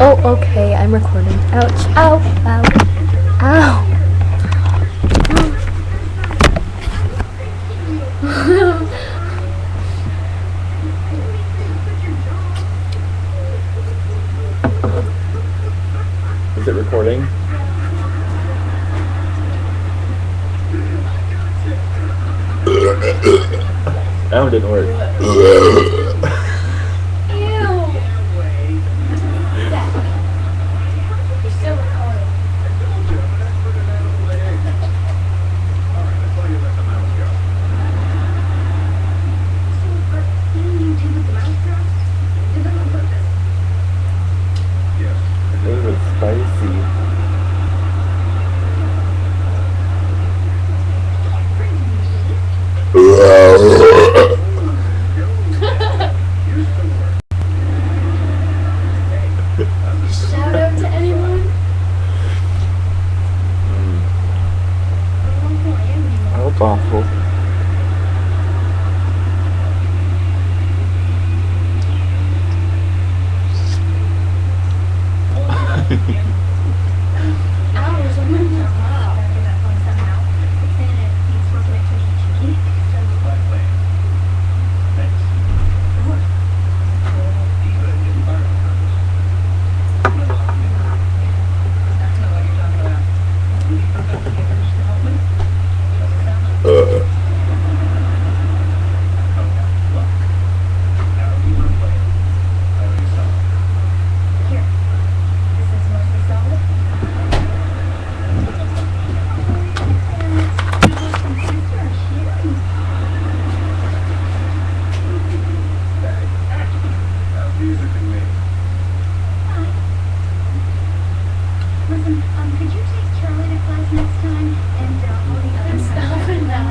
Oh, okay, I'm recording. Ouch. Ow. Ow. Ow. Is it recording? That one didn't work. Ooh, it's spicy. Shout out to anyone? That was awful. Listen, could you take Charlie to class next time? And all the others? Stop it now.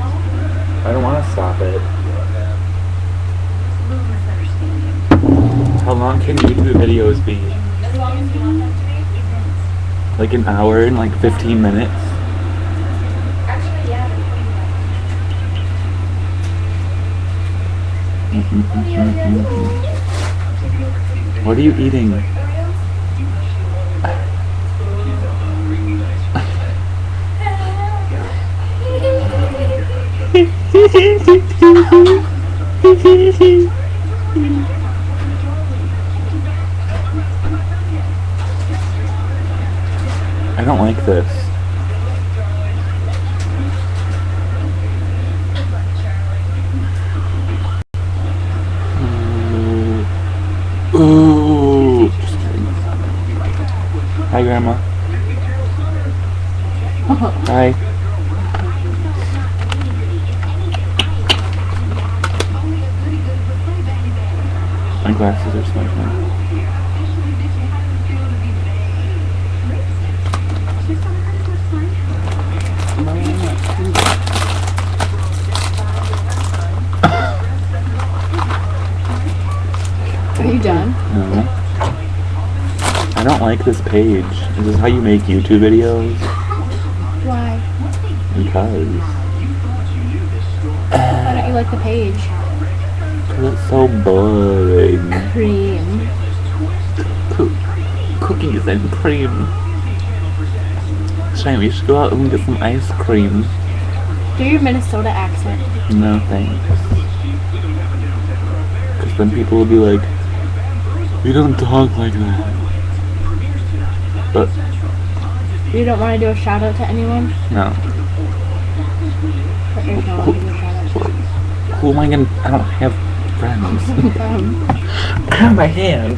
I don't want to stop it. Little misunderstanding. How long can YouTube videos be? As long as you want them to be, isn't. Like an hour and like 15 minutes? Actually, yeah. What are you eating? I don't like this. Ooh. Just kidding. Hi, Grandma. Hi. My glasses are smudging. Are you done? No. I don't like this page. Is this how you make YouTube videos? Why? Because. Why don't you like the page? Because it's so boring. Cream. Cookies and cream. Shane, we should go out and get some ice cream. Do your Minnesota accent. No thanks. Because then people will be like, you don't talk like that. But You don't want to do a shout out to anyone? no. Or there's no one to do a shout out to? Who am I gonna? I don't have friends. Grab my hand.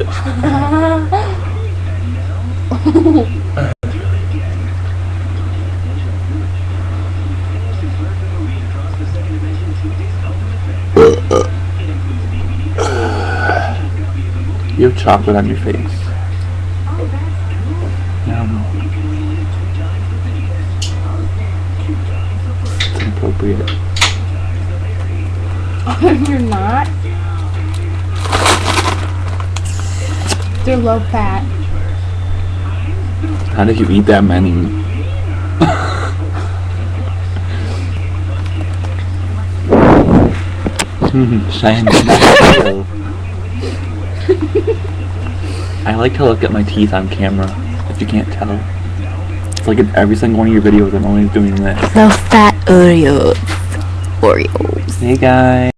You have chocolate on your face. It's inappropriate. You're not? They're low fat. How did you eat that many? Cheyenne, I like to look at my teeth on camera, if you can't tell. It's like in every single one of your videos, I'm always doing this. The fat Oreos. Oreos. Hey guys,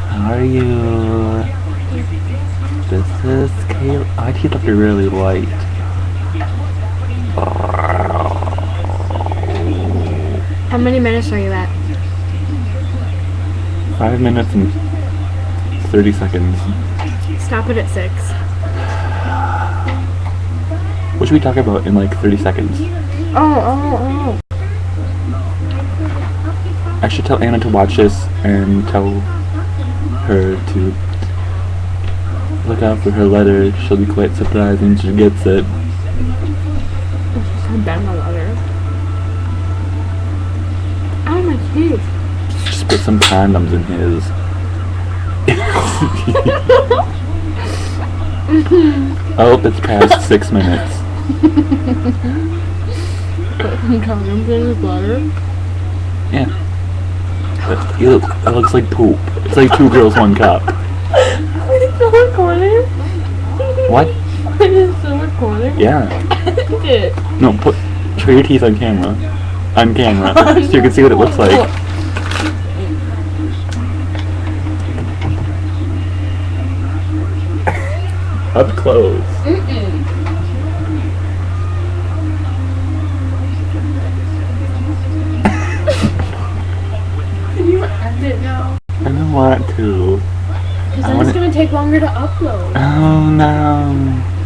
how are you? This is Kayla. My teeth look really white. How many minutes are you at? 5 minutes and 30 seconds. Stop it at 6. What should we talk about in like 30 seconds? Oh. I should tell Anna to watch this and tell her to look out for her letter. She'll be quite surprised when she gets it. I bet my letter. Oh, my teeth. Just put some condoms in his. Oh, it's past 6 minutes. Condoms in his letter? Yeah. It looks like poop. It's like 2 girls, 1 cup. Are you still recording? What? Are you still recording? Yeah. It. No, show your teeth on camera. On camera. So you can see what it looks like. Up close. Can you end it now? I don't want to. Because then it's going to take longer to upload. Oh no.